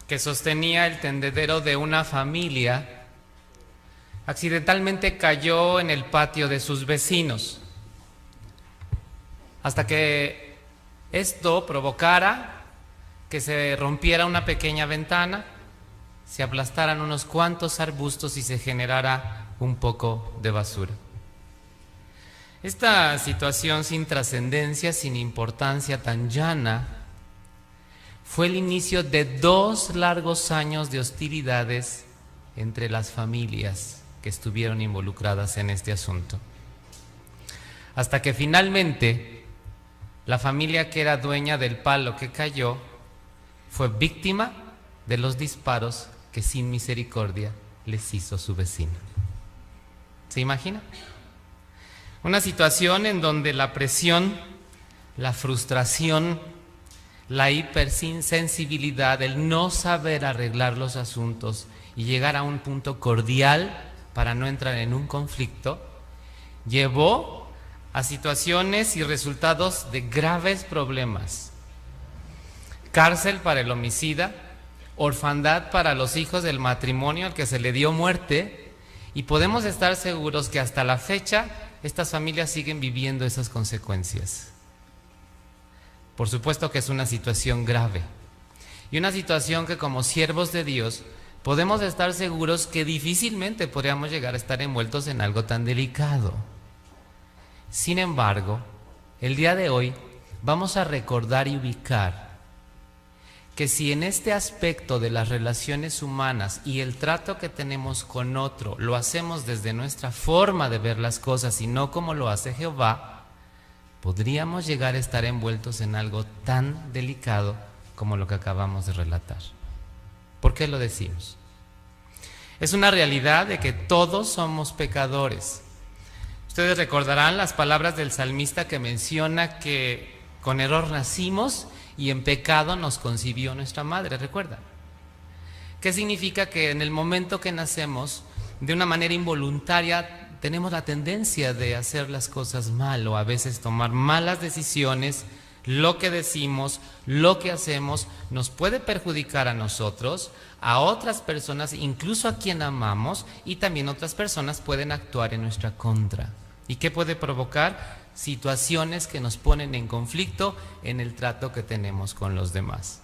que sostenía el tendedero de una familia, accidentalmente cayó en el patio de sus vecinos, hasta que esto provocara que se rompiera una pequeña ventana, se aplastaran unos cuantos arbustos y se generara un poco de basura. Esta situación sin trascendencia, sin importancia, tan llana, fue el inicio de 2 largos años de hostilidades entre las familias que estuvieron involucradas en este asunto. Hasta que finalmente la familia que era dueña del palo que cayó fue víctima de los disparos que sin misericordia les hizo su vecino. ¿Se imagina? Una situación en donde la presión, la frustración, la hipersensibilidad, el no saber arreglar los asuntos y llegar a un punto cordial para no entrar en un conflicto, llevó a situaciones y resultados de graves problemas. Cárcel para el homicida, orfandad para los hijos del matrimonio al que se le dio muerte, y podemos estar seguros que hasta la fecha estas familias siguen viviendo esas consecuencias. Por supuesto que es una situación grave y una situación que como siervos de Dios podemos estar seguros que difícilmente podríamos llegar a estar envueltos en algo tan delicado. Sin embargo, el día de hoy vamos a recordar y ubicar que si en este aspecto de las relaciones humanas y el trato que tenemos con otro lo hacemos desde nuestra forma de ver las cosas y no como lo hace Jehová, podríamos llegar a estar envueltos en algo tan delicado como lo que acabamos de relatar. ¿Por qué lo decimos? Es una realidad de que todos somos pecadores. Ustedes recordarán las palabras del salmista que menciona que con error nacimos y en pecado nos concibió nuestra madre, ¿recuerdan? ¿Qué significa? Que en el momento que nacemos, de una manera involuntaria, tenemos la tendencia de hacer las cosas mal o a veces tomar malas decisiones. Lo que decimos, lo que hacemos nos puede perjudicar a nosotros, a otras personas, incluso a quien amamos, y también otras personas pueden actuar en nuestra contra. ¿Y qué puede provocar? Situaciones que nos ponen en conflicto en el trato que tenemos con los demás.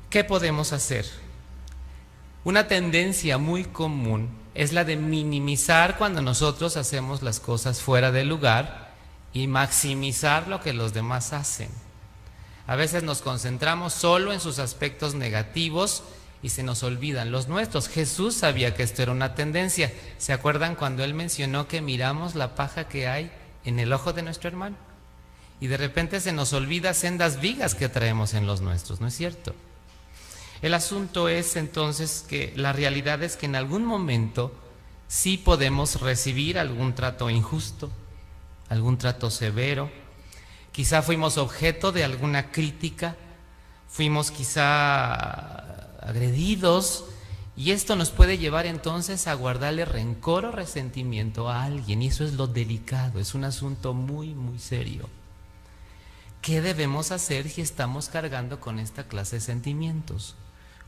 ¿Qué podemos hacer? Una tendencia muy común es la de minimizar cuando nosotros hacemos las cosas fuera de lugar y maximizar lo que los demás hacen. A veces nos concentramos solo en sus aspectos negativos y se nos olvidan los nuestros. Jesús sabía que esto era una tendencia. ¿Se acuerdan cuando Él mencionó que miramos la paja que hay en el ojo de nuestro hermano? Y de repente se nos olvida sendas vigas que traemos en los nuestros, ¿no es cierto? El asunto es entonces que la realidad es que en algún momento sí podemos recibir algún trato injusto, algún trato severo. Quizá fuimos objeto de alguna crítica, fuimos quizá agredidos, y esto nos puede llevar entonces a guardarle rencor o resentimiento a alguien, y eso es lo delicado, es un asunto muy, muy serio. ¿Qué debemos hacer si estamos cargando con esta clase de sentimientos?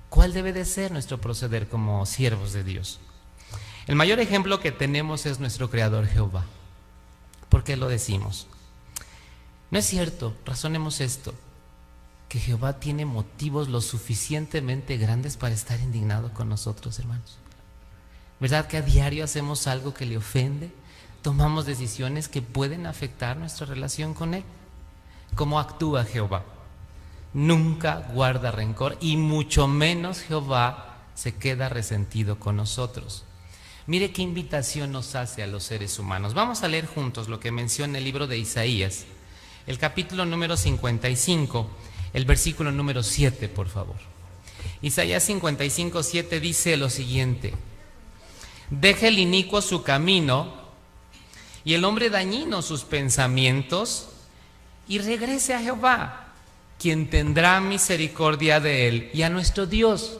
¿Cuál debe de ser nuestro proceder como siervos de Dios? El mayor ejemplo que tenemos es nuestro Creador Jehová. ¿Por qué lo decimos? No es cierto, razonemos esto, que Jehová tiene motivos lo suficientemente grandes para estar indignado con nosotros, hermanos. ¿Verdad que a diario hacemos algo que le ofende? Tomamos decisiones que pueden afectar nuestra relación con Él. ¿Cómo actúa Jehová? Nunca guarda rencor y mucho menos Jehová se queda resentido con nosotros. Mire qué invitación nos hace a los seres humanos. Vamos a leer juntos lo que menciona el libro de Isaías, el capítulo número 55, el versículo número 7, por favor. Isaías 55, 7 dice lo siguiente: deje el inicuo su camino y el hombre dañino sus pensamientos, y regrese a Jehová, quien tendrá misericordia de él, y a nuestro Dios.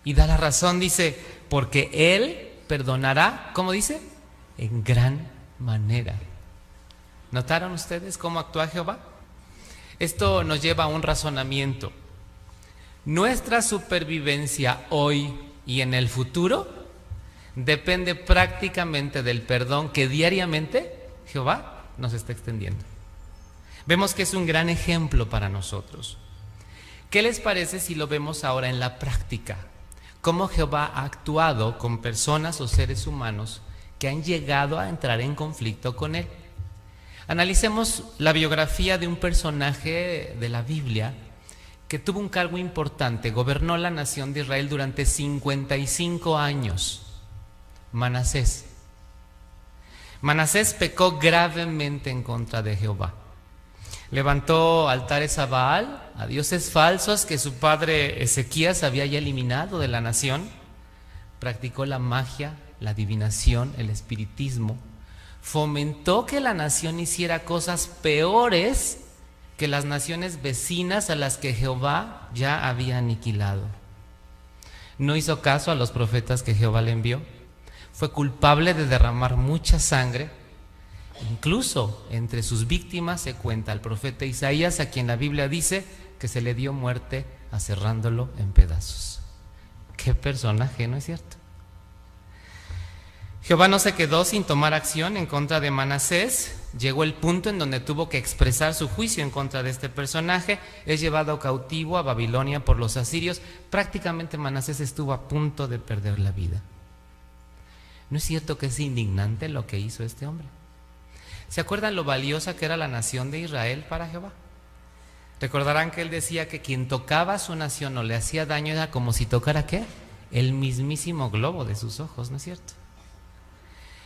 Y da la razón, dice, porque Él perdonará, ¿cómo dice? En gran manera. ¿Notaron ustedes cómo actúa Jehová? Esto nos lleva a un razonamiento. Nuestra supervivencia hoy y en el futuro depende prácticamente del perdón que diariamente Jehová nos está extendiendo. Vemos que es un gran ejemplo para nosotros. ¿Qué les parece si lo vemos ahora en la práctica? Cómo Jehová ha actuado con personas o seres humanos que han llegado a entrar en conflicto con Él. Analicemos la biografía de un personaje de la Biblia que tuvo un cargo importante, gobernó la nación de Israel durante 55 años, Manasés. Manasés pecó gravemente en contra de Jehová. Levantó altares a Baal, a dioses falsos que su padre Ezequías había ya eliminado de la nación. Practicó la magia, la adivinación, el espiritismo. Fomentó que la nación hiciera cosas peores que las naciones vecinas a las que Jehová ya había aniquilado. No hizo caso a los profetas que Jehová le envió. Fue culpable de derramar mucha sangre. Incluso entre sus víctimas se cuenta al profeta Isaías, a quien la Biblia dice que se le dio muerte aserrándolo en pedazos. Qué personaje, ¿no es cierto? Jehová no se quedó sin tomar acción en contra de Manasés. Llegó el punto en donde tuvo que expresar su juicio en contra de este personaje. Es llevado cautivo a Babilonia por los asirios. Prácticamente Manasés estuvo a punto de perder la vida. ¿No es cierto que es indignante lo que hizo este hombre? ¿Se acuerdan lo valiosa que era la nación de Israel para Jehová? Recordarán que él decía que quien tocaba a su nación o le hacía daño era como si tocara ¿qué? El mismísimo globo de sus ojos, ¿no es cierto?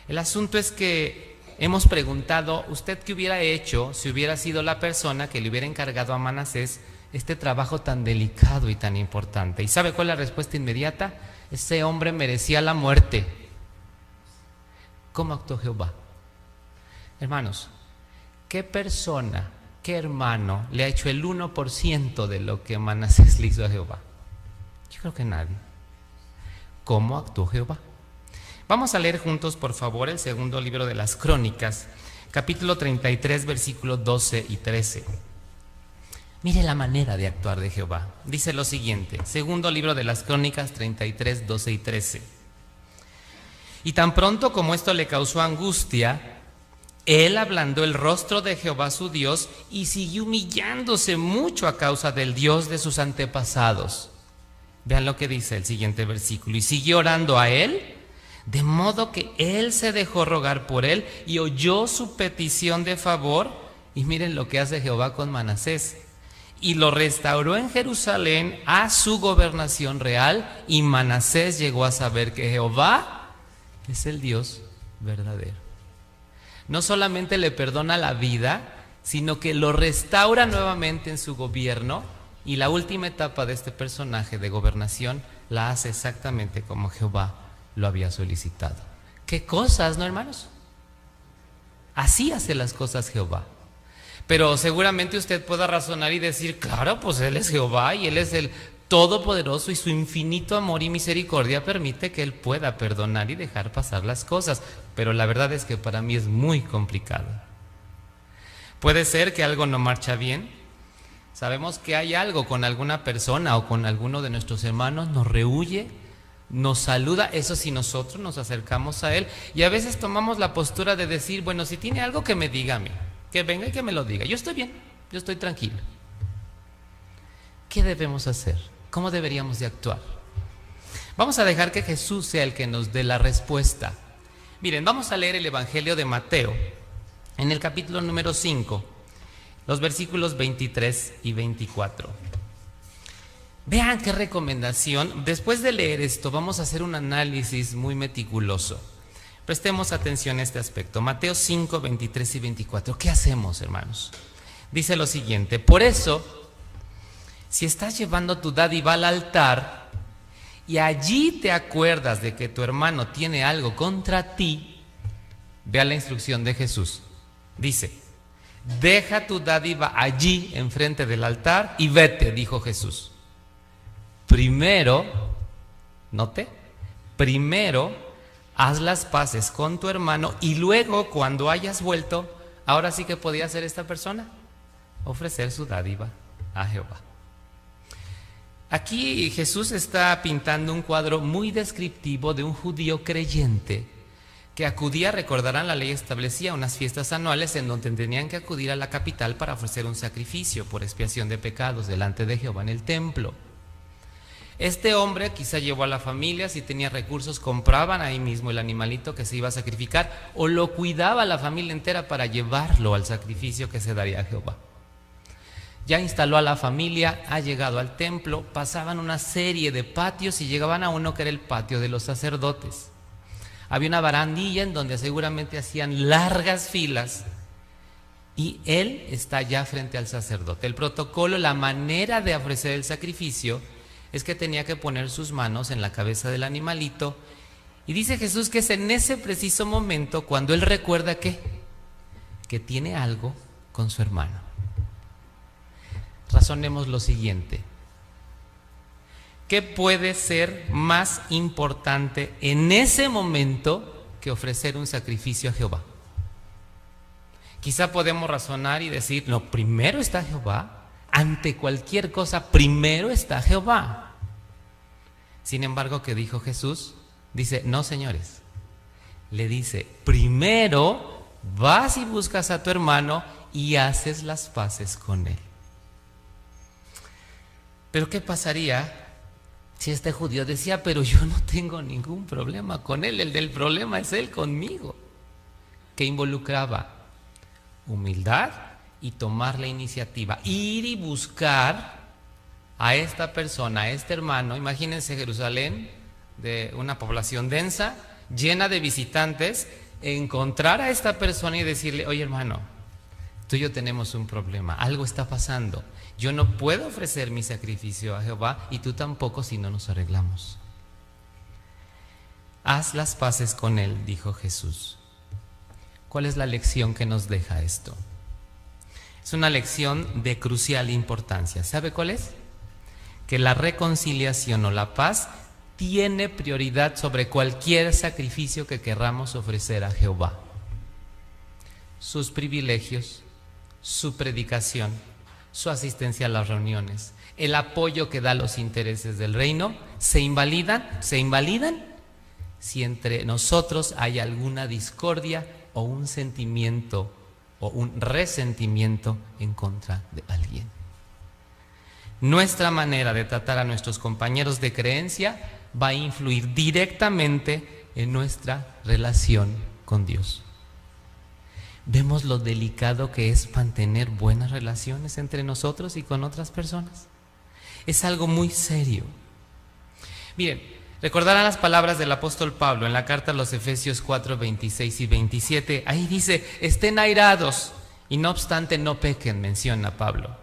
El asunto es que hemos preguntado, ¿usted qué hubiera hecho si hubiera sido la persona que le hubiera encargado a Manasés este trabajo tan delicado y tan importante? ¿Y sabe cuál es la respuesta inmediata? Ese hombre merecía la muerte. ¿Cómo actuó Jehová? Hermanos, ¿qué persona, qué hermano le ha hecho el 1% de lo que Manasés le hizo a Jehová? Yo creo que nadie. ¿Cómo actuó Jehová? Vamos a leer juntos, por favor, el segundo libro de las Crónicas, capítulo 33, versículos 12 y 13. Mire la manera de actuar de Jehová. Dice lo siguiente, segundo libro de las Crónicas 33, 12 y 13. Y tan pronto como esto le causó angustia, él ablandó el rostro de Jehová su Dios y siguió humillándose mucho a causa del Dios de sus antepasados. Vean lo que dice el siguiente versículo. Y siguió orando a él, de modo que él se dejó rogar por él y oyó su petición de favor. Y miren lo que hace Jehová con Manasés. Y lo restauró en Jerusalén a su gobernación real, y Manasés llegó a saber que Jehová es el Dios verdadero. No solamente le perdona la vida, sino que lo restaura nuevamente en su gobierno, y la última etapa de este personaje de gobernación la hace exactamente como Jehová lo había solicitado. ¿Qué cosas, no, hermanos? Así hace las cosas Jehová. Pero seguramente usted pueda razonar y decir, claro, pues Él es Jehová y Él es el Todopoderoso y su infinito amor y misericordia permite que Él pueda perdonar y dejar pasar las cosas. Pero la verdad es que para mí es muy complicado. Puede ser que algo no marcha bien. Sabemos que hay algo con alguna persona o con alguno de nuestros hermanos, nos rehúye, nos saluda, eso sí, nosotros nos acercamos a Él y a veces tomamos la postura de decir, bueno, si tiene algo que me diga a mí, que venga y que me lo diga, yo estoy bien, yo estoy tranquilo. ¿Qué debemos hacer? ¿Cómo deberíamos de actuar? Vamos a dejar que Jesús sea el que nos dé la respuesta. Miren, vamos a leer el Evangelio de Mateo, en el capítulo número 5, los versículos 23 y 24. Vean qué recomendación. Después de leer esto, vamos a hacer un análisis muy meticuloso. Prestemos atención a este aspecto. Mateo 5, 23 y 24. ¿Qué hacemos, hermanos? Dice lo siguiente: por eso, si estás llevando tu dádiva al altar y allí te acuerdas de que tu hermano tiene algo contra ti, vea la instrucción de Jesús. Dice, deja tu dádiva allí enfrente del altar y vete, dijo Jesús. Primero, note, primero haz las paces con tu hermano y luego, cuando hayas vuelto, ahora sí que podía hacer esta persona, ofrecer su dádiva a Jehová. Aquí Jesús está pintando un cuadro muy descriptivo de un judío creyente que acudía, recordarán, la ley establecía unas fiestas anuales en donde tenían que acudir a la capital para ofrecer un sacrificio por expiación de pecados delante de Jehová en el templo. Este hombre quizá llevó a la familia, si tenía recursos, compraban ahí mismo el animalito que se iba a sacrificar o lo cuidaba la familia entera para llevarlo al sacrificio que se daría a Jehová. Ya instaló a la familia, ha llegado al templo, pasaban una serie de patios y llegaban a uno que era el patio de los sacerdotes. Había una barandilla en donde seguramente hacían largas filas y él está ya frente al sacerdote. El protocolo, la manera de ofrecer el sacrificio es que tenía que poner sus manos en la cabeza del animalito y dice Jesús que es en ese preciso momento cuando él recuerda que tiene algo con su hermano. Razonemos lo siguiente: ¿qué puede ser más importante en ese momento que ofrecer un sacrificio a Jehová? Quizá podemos razonar y decir, no, primero está Jehová, ante cualquier cosa primero está Jehová. Sin embargo, ¿qué dijo Jesús? Dice, no, señores, le dice, primero vas y buscas a tu hermano y haces las paces con él. Pero ¿qué pasaría si este judío decía, pero yo no tengo ningún problema con él, el del problema es él conmigo? Que involucraba humildad y tomar la iniciativa, ir y buscar a esta persona, a este hermano. Imagínense Jerusalén, de una población densa, llena de visitantes, encontrar a esta persona y decirle, oye hermano, tú y yo tenemos un problema, algo está pasando. Yo no puedo ofrecer mi sacrificio a Jehová y tú tampoco si no nos arreglamos. Haz las paces con él, dijo Jesús. ¿Cuál es la lección que nos deja esto? Es una lección de crucial importancia. ¿Sabe cuál es? Que la reconciliación o la paz tiene prioridad sobre cualquier sacrificio que querramos ofrecer a Jehová. Sus privilegios, su predicación, su asistencia a las reuniones, el apoyo que da a los intereses del reino, se invalidan si entre nosotros hay alguna discordia o un sentimiento o un resentimiento en contra de alguien. Nuestra manera de tratar a nuestros compañeros de creencia va a influir directamente en nuestra relación con Dios. ¿Vemos lo delicado que es mantener buenas relaciones entre nosotros y con otras personas? Es algo muy serio. Miren, recordarán las palabras del apóstol Pablo en la carta a los Efesios 4, 26 y 27. Ahí dice, estén airados y no obstante no pequen, menciona Pablo.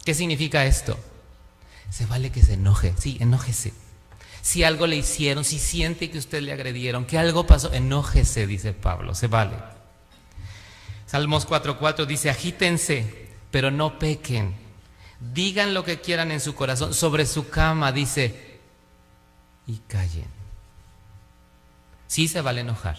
¿Qué significa esto? Se vale que se enoje, sí, enójese. Si algo le hicieron, si siente que usted le agredieron, que algo pasó, enójese, dice Pablo, se vale. Salmos 4:4 dice, agítense, pero no pequen. Digan lo que quieran en su corazón, sobre su cama, dice, y callen. Sí se vale enojar.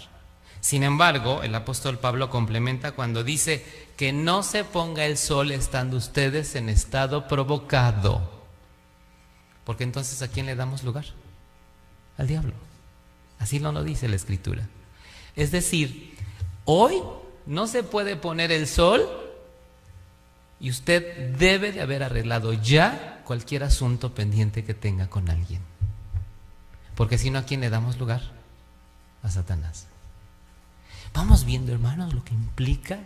Sin embargo, el apóstol Pablo complementa cuando dice que no se ponga el sol estando ustedes en estado provocado. Porque entonces, ¿a quién le damos lugar? Al diablo. Así no lo dice la Escritura. Es decir, hoy no se puede poner el sol y usted debe de haber arreglado ya cualquier asunto pendiente que tenga con alguien. Porque si no, ¿a quién le damos lugar? A Satanás. Vamos viendo, hermanos, lo que implica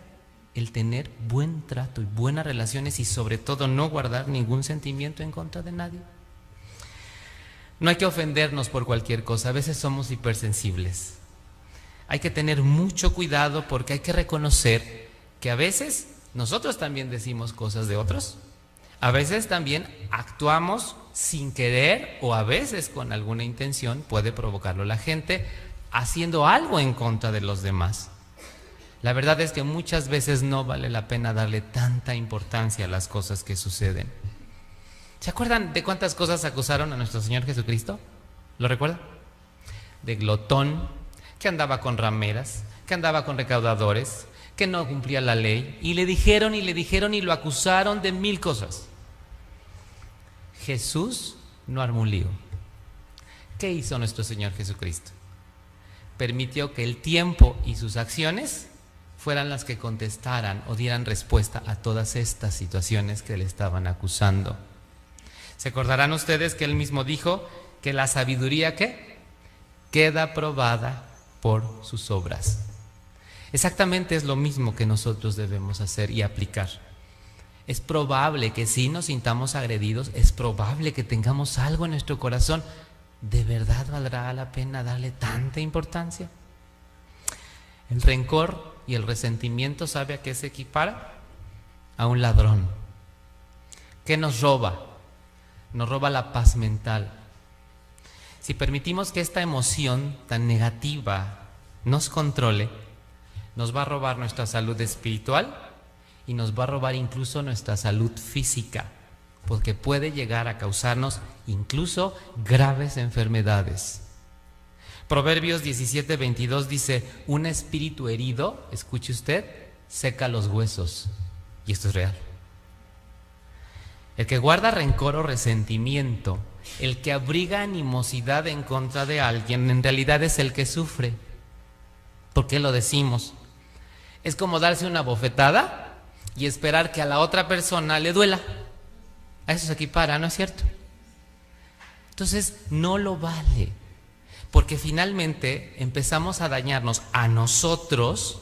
el tener buen trato y buenas relaciones y sobre todo no guardar ningún sentimiento en contra de nadie. No hay que ofendernos por cualquier cosa, a veces somos hipersensibles. Hay que tener mucho cuidado porque hay que reconocer que a veces nosotros también decimos cosas de otros, a veces también actuamos sin querer o a veces con alguna intención puede provocarlo la gente haciendo algo en contra de los demás. La verdad es que muchas veces no vale la pena darle tanta importancia a las cosas que suceden. ¿Se acuerdan de cuántas cosas acusaron a nuestro Señor Jesucristo? ¿Lo recuerdan? De glotón, que andaba con rameras, que andaba con recaudadores, que no cumplía la ley, y le dijeron y lo acusaron de 1000 cosas. Jesús no armó un lío. ¿Qué hizo nuestro Señor Jesucristo? Permitió que el tiempo y sus acciones fueran las que contestaran o dieran respuesta a todas estas situaciones que le estaban acusando. ¿Se acordarán ustedes que él mismo dijo que la sabiduría ¿qué? Queda probada por sus obras? Exactamente es lo mismo que nosotros debemos hacer y aplicar. Es probable que sí nos sintamos agredidos, es probable que tengamos algo en nuestro corazón. ¿De verdad valdrá la pena darle tanta importancia? El rencor y el resentimiento, ¿sabe a qué se equipara? A un ladrón. ¿Qué nos roba? Nos roba la paz mental. Si permitimos que esta emoción tan negativa nos controle, nos va a robar nuestra salud espiritual y nos va a robar incluso nuestra salud física, porque puede llegar a causarnos incluso graves enfermedades. Proverbios 17:22 dice: un espíritu herido, escuche usted, seca los huesos. Y esto es real. El que guarda rencor o resentimiento, el que abriga animosidad en contra de alguien, en realidad es el que sufre. ¿Por qué lo decimos? Es como darse una bofetada y esperar que a la otra persona le duela. A eso se equipara, ¿no es cierto? Entonces no lo vale, porque finalmente empezamos a dañarnos a nosotros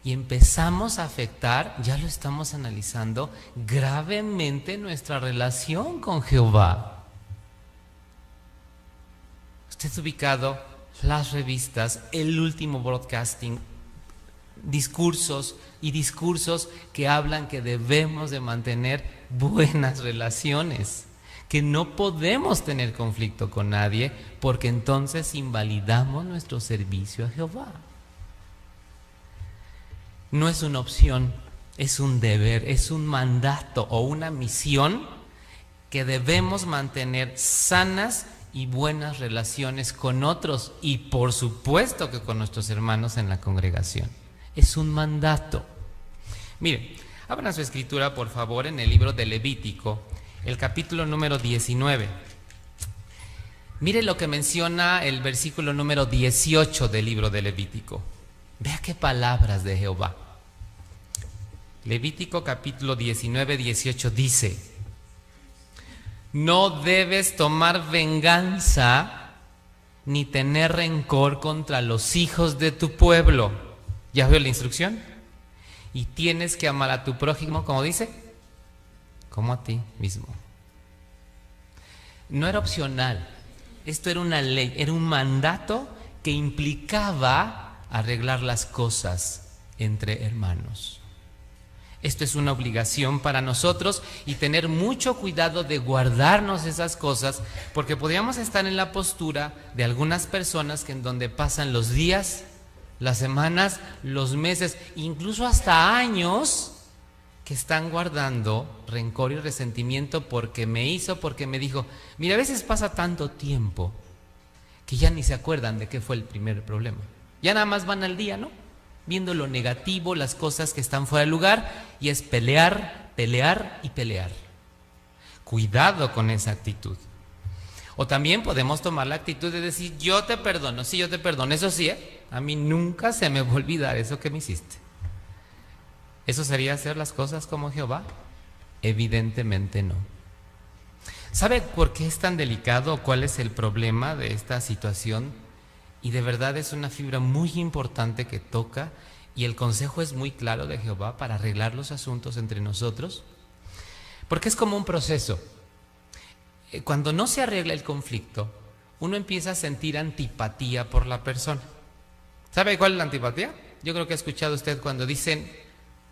y empezamos a afectar, ya lo estamos analizando, gravemente nuestra relación con Jehová. Usted ha ubicado las revistas, el último broadcasting, discursos que hablan que debemos de mantener buenas relaciones, que no podemos tener conflicto con nadie, porque entonces invalidamos nuestro servicio a Jehová. No es una opción, es un deber, es un mandato o una misión que debemos mantener sanas y buenas relaciones con otros y por supuesto que con nuestros hermanos en la congregación. Es un mandato. Miren, abran su escritura por favor en el libro de Levítico, el capítulo número 19. Mire lo que menciona el versículo número 18 del libro de Levítico. Vea qué palabras de Jehová. Levítico capítulo 19, 18 dice: no debes tomar venganza ni tener rencor contra los hijos de tu pueblo. ¿Ya veo la instrucción? Y tienes que amar a tu prójimo, como dice, como a ti mismo. No era opcional. Esto era una ley, era un mandato que implicaba arreglar las cosas entre hermanos. Esto es una obligación para nosotros y tener mucho cuidado de guardarnos esas cosas, porque podríamos estar en la postura de algunas personas que en donde pasan los días, las semanas, los meses, incluso hasta años, que están guardando rencor y resentimiento porque me hizo, porque me dijo. Mira, a veces pasa tanto tiempo que ya ni se acuerdan de qué fue el primer problema. Ya nada más van al día, ¿no? Viendo lo negativo, las cosas que están fuera de lugar, y es pelear, pelear y pelear. Cuidado con esa actitud. O también podemos tomar la actitud de decir: yo te perdono, sí, yo te perdono. Eso sí, a mí nunca se me va a olvidar eso que me hiciste. ¿Eso sería hacer las cosas como Jehová? Evidentemente no. ¿Sabe por qué es tan delicado? ¿Cuál es el problema de esta situación? Y de verdad es una fibra muy importante que toca, y el consejo es muy claro de Jehová para arreglar los asuntos entre nosotros, porque es como un proceso. Cuando no se arregla el conflicto, uno empieza a sentir antipatía por la persona. ¿Sabe cuál es la antipatía? Yo creo que ha escuchado usted cuando dicen: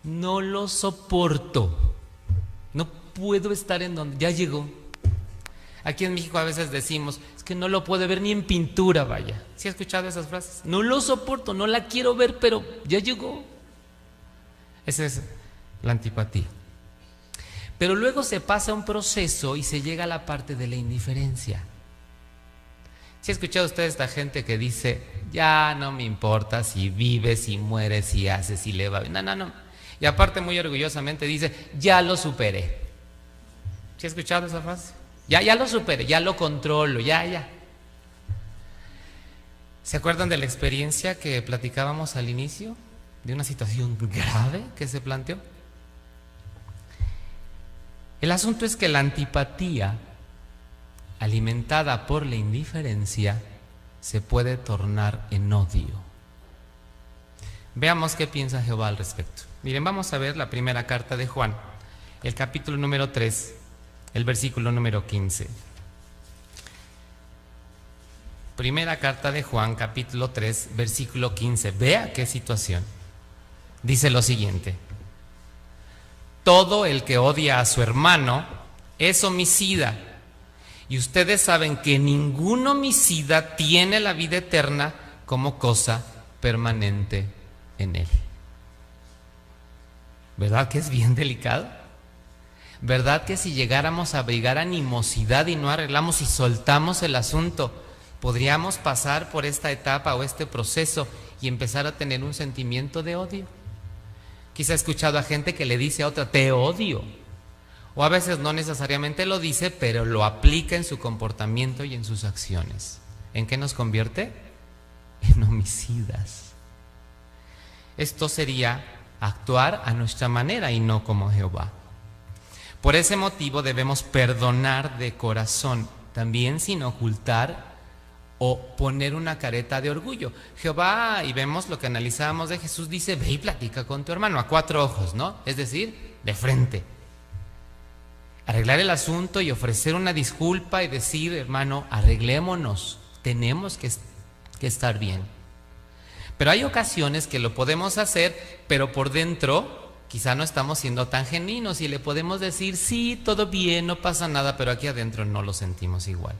no lo soporto, no puedo estar en donde ya llegó. Aquí en México a veces decimos: es que no lo puedo ver ni en pintura, vaya. ¿Sí ha escuchado esas frases? No lo soporto, no la quiero ver, pero ya llegó. Esa es la antipatía. Pero luego se pasa un proceso y se llega a la parte de la indiferencia. ¿Sí ha escuchado usted esta gente que dice: ya no me importa si vive, si muere, si hace, si le va bien? No. Y aparte muy orgullosamente dice: ya lo superé. ¿Sí ha escuchado esa frase? Ya lo superé, ya lo controlo, ya. ¿Se acuerdan de la experiencia que platicábamos al inicio? De una situación grave que se planteó. El asunto es que la antipatía, alimentada por la indiferencia, se puede tornar en odio. Veamos qué piensa Jehová al respecto. Miren, vamos a ver la primera carta de Juan, el capítulo número 3, el versículo número 15. Primera carta de Juan, capítulo 3, versículo 15. Vea qué situación. Dice lo siguiente: todo el que odia a su hermano es homicida, y ustedes saben que ningún homicida tiene la vida eterna como cosa permanente en él. ¿Verdad que es bien delicado? ¿Verdad que si llegáramos a abrigar animosidad y no arreglamos y soltamos el asunto, podríamos pasar por esta etapa o este proceso y empezar a tener un sentimiento de odio? Quizá he escuchado a gente que le dice a otra, te odio. O a veces no necesariamente lo dice, pero lo aplica en su comportamiento y en sus acciones. ¿En qué nos convierte? En homicidas. Esto sería actuar a nuestra manera y no como Jehová. Por ese motivo debemos perdonar de corazón, también sin ocultar o poner una careta de orgullo. Jehová, y vemos lo que analizábamos de Jesús, dice, ve y platica con tu hermano a cuatro ojos, ¿no? Es decir, de frente. Arreglar el asunto y ofrecer una disculpa y decir, hermano, arreglémonos, tenemos que estar bien. Pero hay ocasiones que lo podemos hacer, pero por dentro quizá no estamos siendo tan genuinos y le podemos decir, sí, todo bien, no pasa nada, pero aquí adentro no lo sentimos igual.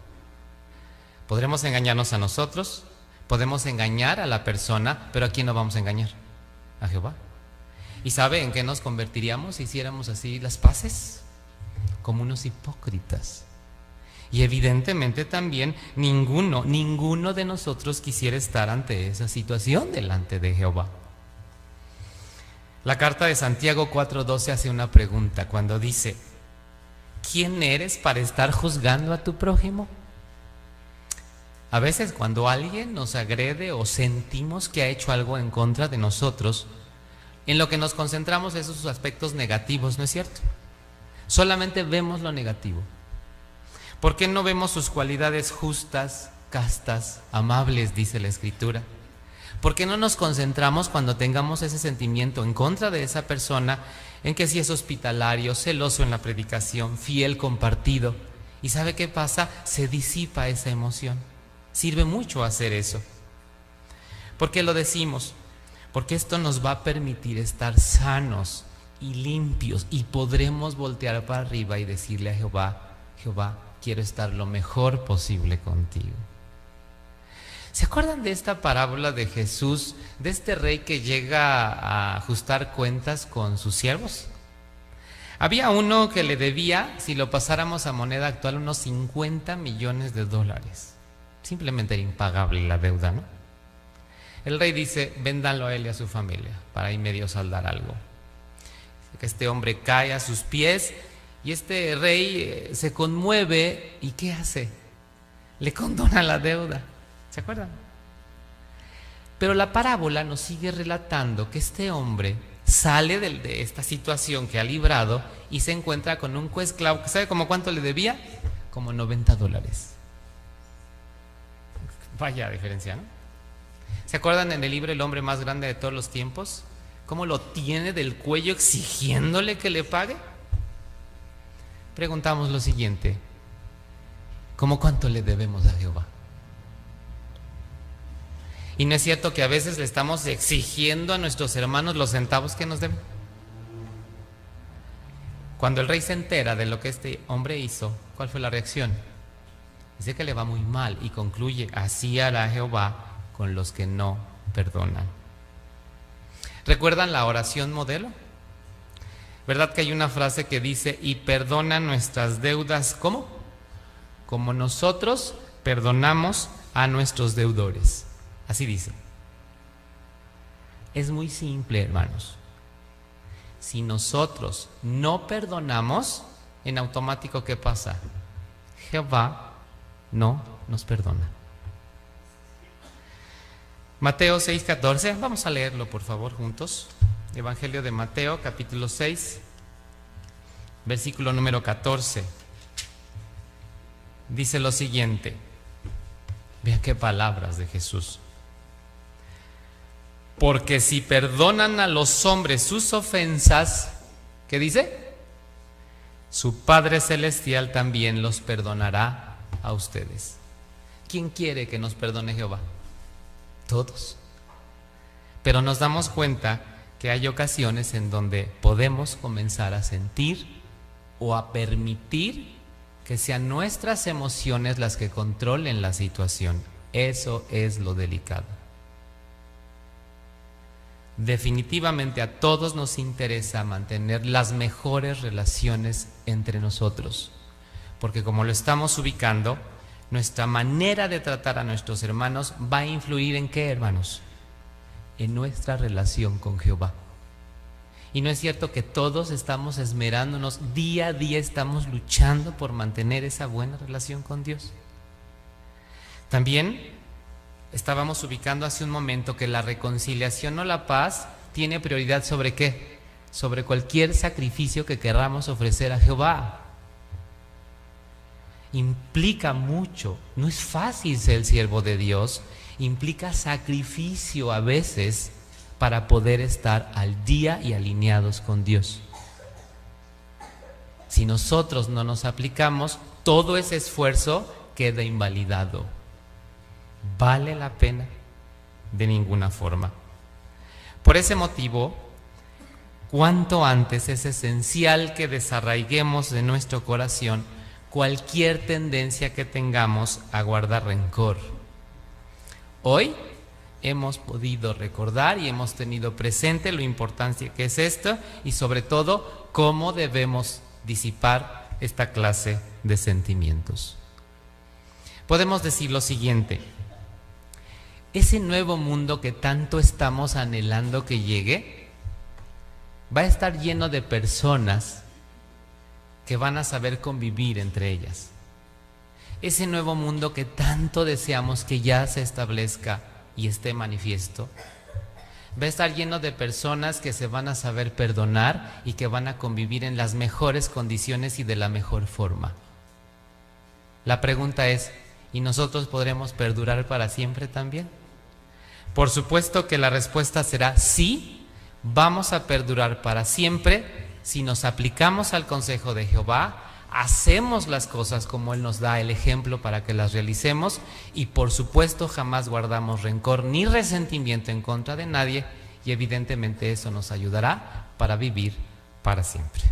Podremos engañarnos a nosotros, podemos engañar a la persona, pero ¿a quién no vamos a engañar? A Jehová. ¿Y sabe en qué nos convertiríamos si hiciéramos así las paces? Como unos hipócritas. Y evidentemente también ninguno de nosotros quisiera estar ante esa situación delante de Jehová. La carta de Santiago 4:12 hace una pregunta cuando dice, ¿quién eres para estar juzgando a tu prójimo? A veces cuando alguien nos agrede o sentimos que ha hecho algo en contra de nosotros, en lo que nos concentramos es sus aspectos negativos, ¿no es cierto? Solamente vemos lo negativo. ¿Por qué no vemos sus cualidades justas, castas, amables, dice la Escritura? ¿Por qué no nos concentramos cuando tengamos ese sentimiento en contra de esa persona, en que si es hospitalario, celoso en la predicación, fiel, compartido? ¿Y sabe qué pasa? Se disipa esa emoción. Sirve mucho hacer eso. ¿Por qué lo decimos? Porque esto nos va a permitir estar sanos y limpios y podremos voltear para arriba y decirle a Jehová, Jehová, quiero estar lo mejor posible contigo. ¿Se acuerdan de esta parábola de Jesús, de este rey que llega a ajustar cuentas con sus siervos? Había uno que le debía, si lo pasáramos a moneda actual, unos 50 millones de dólares. Simplemente era impagable la deuda, ¿no? El rey dice, véndanlo a él y a su familia para ahí medio saldar algo. Que este hombre cae a sus pies y este rey se conmueve y ¿qué hace? Le condona la deuda. ¿Se acuerdan? Pero la parábola nos sigue relatando que este hombre sale de esta situación que ha librado y se encuentra con un coesclavo que ¿sabe como cuánto le debía? Como $90. Vaya diferencia, ¿no? ¿Se acuerdan en el libro El hombre más grande de todos los tiempos? ¿Cómo lo tiene del cuello exigiéndole que le pague? Preguntamos lo siguiente: ¿cómo cuánto le debemos a Jehová? ¿Y no es cierto que a veces le estamos exigiendo a nuestros hermanos los centavos que nos deben? Cuando el rey se entera de lo que este hombre hizo, ¿cuál fue la reacción? Dice que le va muy mal y concluye, así hará Jehová con los que no perdonan. ¿Recuerdan la oración modelo? ¿Verdad que hay una frase que dice, y perdona nuestras deudas, ¿cómo? Como nosotros perdonamos a nuestros deudores. Así dice. Es muy simple, hermanos. Si nosotros no perdonamos, en automático, ¿qué pasa? Jehová no nos perdona. Mateo 6:14, vamos a leerlo por favor juntos. Evangelio de Mateo, capítulo 6, versículo número 14. Dice lo siguiente. Vean qué palabras de Jesús. Porque si perdonan a los hombres sus ofensas, ¿qué dice? Su Padre Celestial también los perdonará a ustedes. ¿Quién quiere que nos perdone Jehová? Todos. Pero nos damos cuenta que hay ocasiones en donde podemos comenzar a sentir o a permitir que sean nuestras emociones las que controlen la situación. Eso es lo delicado. Definitivamente a todos nos interesa mantener las mejores relaciones entre nosotros, porque como lo estamos ubicando, nuestra manera de tratar a nuestros hermanos va a influir ¿en qué, hermanos? En nuestra relación con Jehová. Y no es cierto que todos estamos esmerándonos, día a día estamos luchando por mantener esa buena relación con Dios. También estábamos ubicando hace un momento que la reconciliación o la paz tiene prioridad ¿sobre qué? Sobre cualquier sacrificio que queramos ofrecer a Jehová. Implica mucho, no es fácil ser el siervo de Dios, implica sacrificio a veces para poder estar al día y alineados con Dios. Si nosotros no nos aplicamos, todo ese esfuerzo queda invalidado. ¿Vale la pena? De ninguna forma. Por ese motivo, cuanto antes es esencial que desarraiguemos de nuestro corazón cualquier tendencia que tengamos a guardar rencor. Hoy hemos podido recordar y hemos tenido presente lo importante que es esto y sobre todo cómo debemos disipar esta clase de sentimientos. Podemos decir lo siguiente: ese nuevo mundo que tanto estamos anhelando que llegue va a estar lleno de personas que van a saber convivir entre ellas. Ese nuevo mundo que tanto deseamos que ya se establezca y esté manifiesto, va a estar lleno de personas que se van a saber perdonar y que van a convivir en las mejores condiciones y de la mejor forma. La pregunta es, ¿y nosotros podremos perdurar para siempre también? Por supuesto que la respuesta será sí, vamos a perdurar para siempre si nos aplicamos al consejo de Jehová, hacemos las cosas como Él nos da el ejemplo para que las realicemos y por supuesto jamás guardamos rencor ni resentimiento en contra de nadie y evidentemente eso nos ayudará para vivir para siempre.